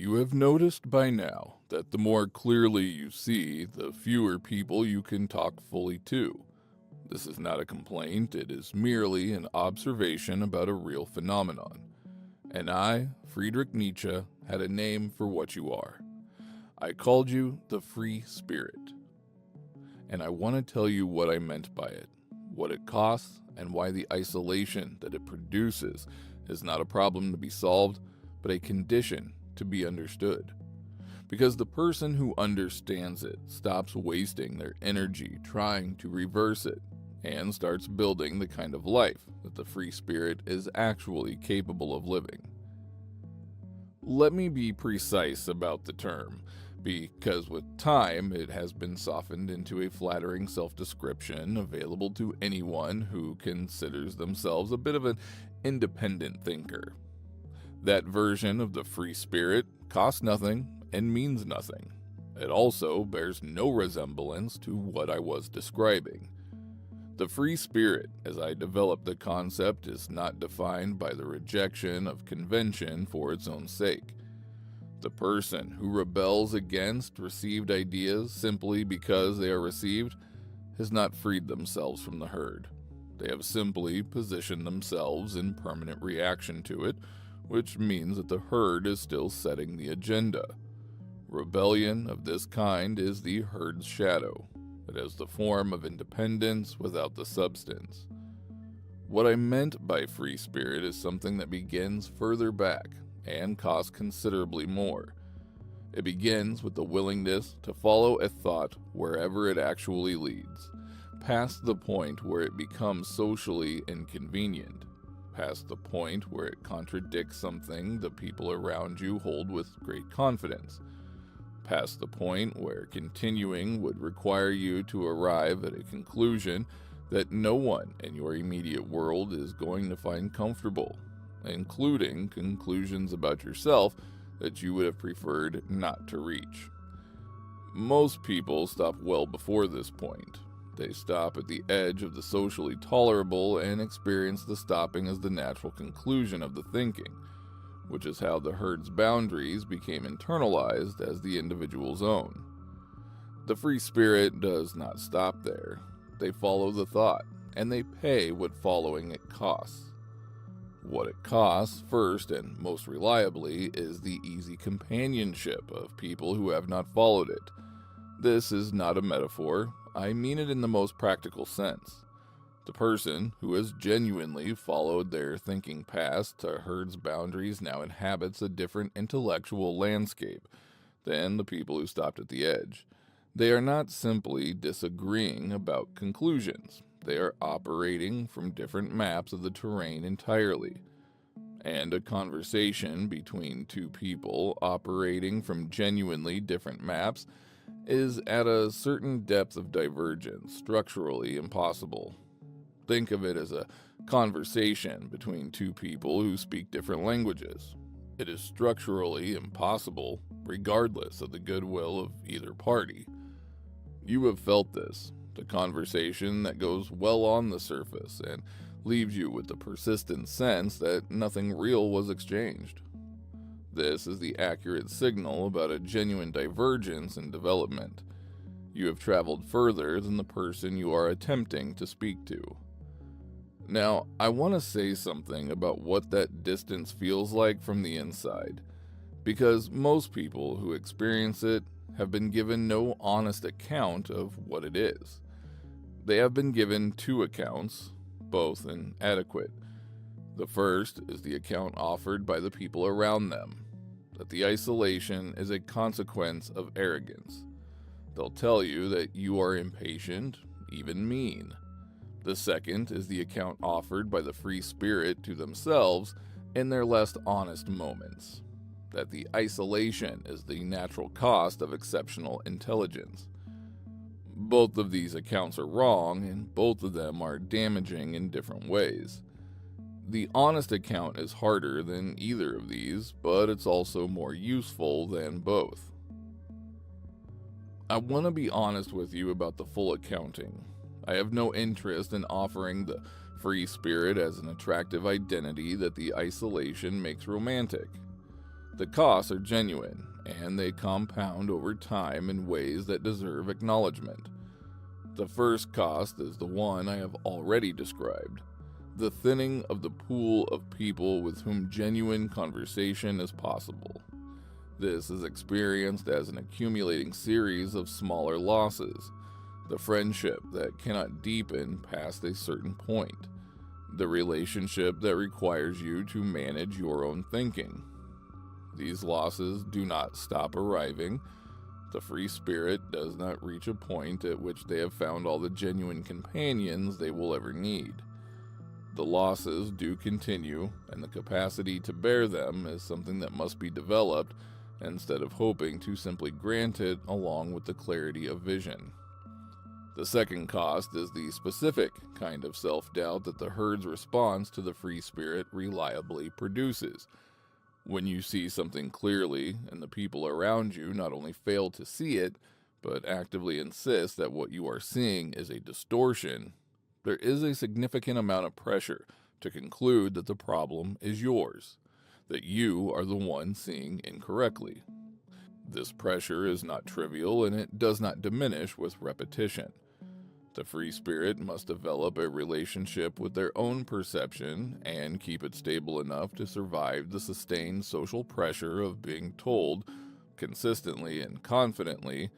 You have noticed by now that the more clearly you see, the fewer people you can talk fully to. This is not a complaint, it is merely an observation about a real phenomenon. And I, Friedrich Nietzsche, had a name for what you are. I called you the free spirit. And I want to tell you what I meant by it, what it costs, and why the isolation that it produces is not a problem to be solved, but a condition to be understood. Because the person who understands it stops wasting their energy trying to reverse it and starts building the kind of life that the free spirit is actually capable of living. Let me be precise about the term, because with time it has been softened into a flattering self-description available to anyone who considers themselves a bit of an independent thinker. That version of the free spirit costs nothing and means nothing. It also bears no resemblance to what I was describing. The free spirit, as I developed the concept, is not defined by the rejection of convention for its own sake. The person who rebels against received ideas simply because they are received has not freed themselves from the herd. They have simply positioned themselves in permanent reaction to it, which means that the herd is still setting the agenda. Rebellion of this kind is the herd's shadow. It has the form of independence without the substance. What I meant by free spirit is something that begins further back and costs considerably more. It begins with the willingness to follow a thought wherever it actually leads, past the point where it becomes socially inconvenient, past the point where it contradicts something the people around you hold with great confidence, past the point where continuing would require you to arrive at a conclusion that no one in your immediate world is going to find comfortable, including conclusions about yourself that you would have preferred not to reach. Most people stop well before this point. They stop at the edge of the socially tolerable and experience the stopping as the natural conclusion of the thinking, which is how the herd's boundaries became internalized as the individual's own. The free spirit does not stop there. They follow the thought, and they pay what following it costs. What it costs, first and most reliably, is the easy companionship of people who have not followed it. This is not a metaphor. I mean it in the most practical sense. The person who has genuinely followed their thinking past to herd's boundaries now inhabits a different intellectual landscape than the people who stopped at the edge. They are not simply disagreeing about conclusions. They are operating from different maps of the terrain entirely. And a conversation between two people operating from genuinely different maps is at a certain depth of divergence structurally impossible. Think of it as a conversation between two people who speak different languages. It is structurally impossible, regardless of the goodwill of either party. You have felt this, the conversation that goes well on the surface and leaves you with the persistent sense that nothing real was exchanged. This is the accurate signal about a genuine divergence in development. You have traveled further than the person you are attempting to speak to. Now, I want to say something about what that distance feels like from the inside, because most people who experience it have been given no honest account of what it is. They have been given two accounts, both inadequate. The first is the account offered by the people around them, that the isolation is a consequence of arrogance. They'll tell you that you are impatient, even mean. The second is the account offered by the free spirit to themselves in their less honest moments, that the isolation is the natural cost of exceptional intelligence. Both of these accounts are wrong, and both of them are damaging in different ways. The honest account is harder than either of these, but it's also more useful than both. I want to be honest with you about the full accounting. I have no interest in offering the free spirit as an attractive identity that the isolation makes romantic. The costs are genuine, and they compound over time in ways that deserve acknowledgement. The first cost is the one I have already described, the thinning of the pool of people with whom genuine conversation is possible. This is experienced as an accumulating series of smaller losses, the friendship that cannot deepen past a certain point, the relationship that requires you to manage your own thinking. These losses do not stop arriving. The free spirit does not reach a point at which they have found all the genuine companions they will ever need. The losses do continue, and the capacity to bear them is something that must be developed instead of hoping to simply grant it along with the clarity of vision. The second cost is the specific kind of self-doubt that the herd's response to the free spirit reliably produces. When you see something clearly, and the people around you not only fail to see it, but actively insist that what you are seeing is a distortion, there is a significant amount of pressure to conclude that the problem is yours, that you are the one seeing incorrectly. This pressure is not trivial, and it does not diminish with repetition. The free spirit must develop a relationship with their own perception and keep it stable enough to survive the sustained social pressure of being told, consistently and confidently,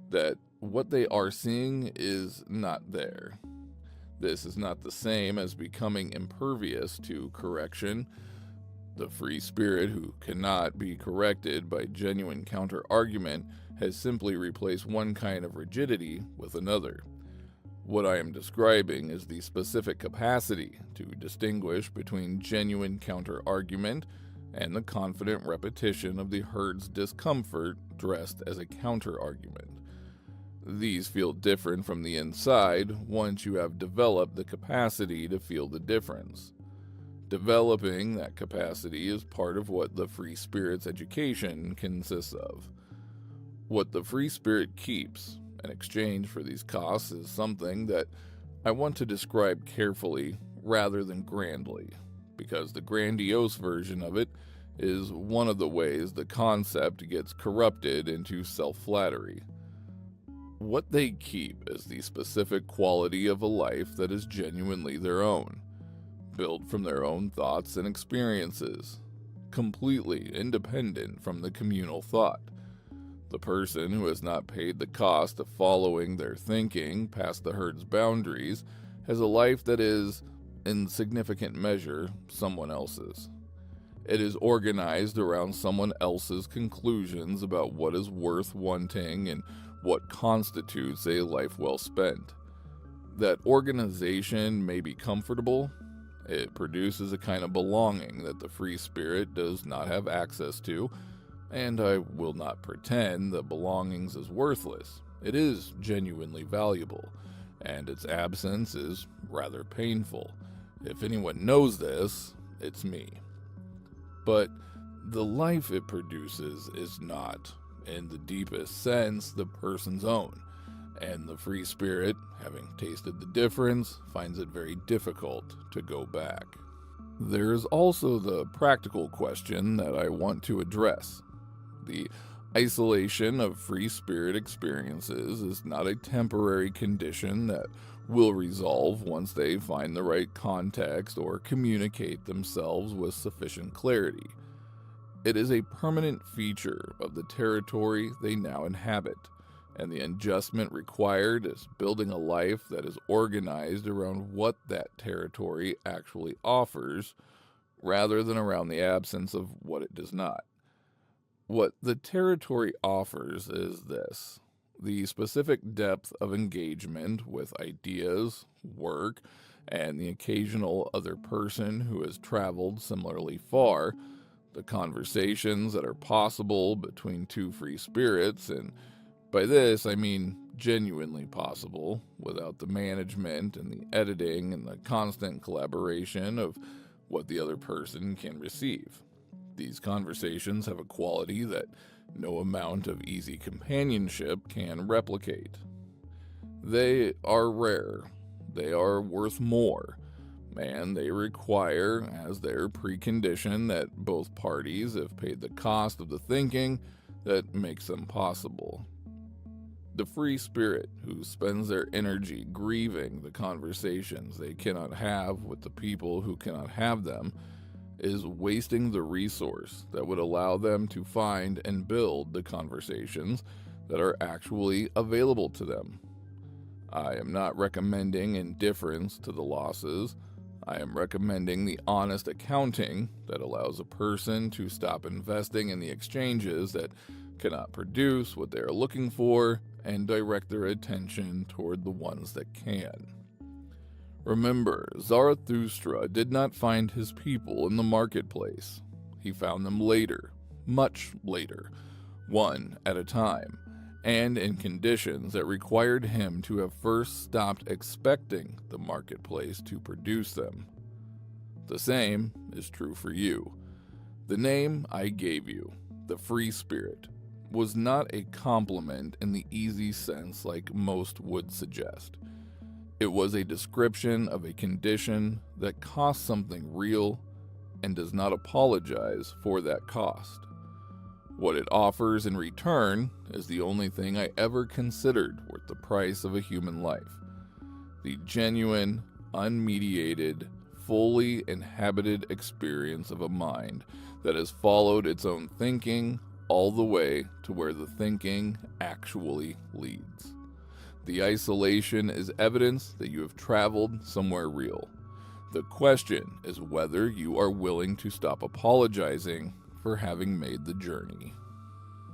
that what they are seeing is not there. This is not the same as becoming impervious to correction. The free spirit who cannot be corrected by genuine counter-argument has simply replaced one kind of rigidity with another. What I am describing is the specific capacity to distinguish between genuine counter-argument and the confident repetition of the herd's discomfort dressed as a counter-argument. These feel different from the inside once you have developed the capacity to feel the difference. Developing that capacity is part of what the free spirit's education consists of. What the free spirit keeps in exchange for these costs is something that I want to describe carefully rather than grandly, because the grandiose version of it is one of the ways the concept gets corrupted into self-flattery. What they keep is the specific quality of a life that is genuinely their own, built from their own thoughts and experiences, completely independent from the communal thought. The person who has not paid the cost of following their thinking past the herd's boundaries has a life that is, in significant measure, someone else's. It is organized around someone else's conclusions about what is worth wanting and what constitutes a life well spent. That organization may be comfortable. It produces a kind of belonging that the free spirit does not have access to, and I will not pretend that belongings is worthless. It is genuinely valuable, and its absence is rather painful. If anyone knows this, it's me. But the life it produces is not, in the deepest sense, the person's own, and the free spirit, having tasted the difference, finds it very difficult to go back. There is also the practical question that I want to address. The isolation of free spirit experiences is not a temporary condition that will resolve once they find the right context or communicate themselves with sufficient clarity. It is a permanent feature of the territory they now inhabit, and the adjustment required is building a life that is organized around what that territory actually offers, rather than around the absence of what it does not. What the territory offers is this: the specific depth of engagement with ideas, work, and the occasional other person who has traveled similarly far, the conversations that are possible between two free spirits, and by this I mean genuinely possible, without the management and the editing and the constant collaboration of what the other person can receive. These conversations have a quality that no amount of easy companionship can replicate. They are rare. They are worth more. and they require as their precondition that both parties have paid the cost of the thinking that makes them possible. The free spirit who spends their energy grieving the conversations they cannot have with the people who cannot have them is wasting the resource that would allow them to find and build the conversations that are actually available to them. I am not recommending indifference to the losses. I am recommending the honest accounting that allows a person to stop investing in the exchanges that cannot produce what they are looking for and direct their attention toward the ones that can. Remember, Zarathustra did not find his people in the marketplace. He found them later, much later, one at a time, and in conditions that required him to have first stopped expecting the marketplace to produce them. The same is true for you. The name I gave you, the free spirit, was not a compliment in the easy sense like most would suggest. It was a description of a condition that costs something real and does not apologize for that cost. What it offers in return is the only thing I ever considered worth the price of a human life. The genuine, unmediated, fully inhabited experience of a mind that has followed its own thinking all the way to where the thinking actually leads. The isolation is evidence that you have traveled somewhere real. The question is whether you are willing to stop apologizing for having made the journey.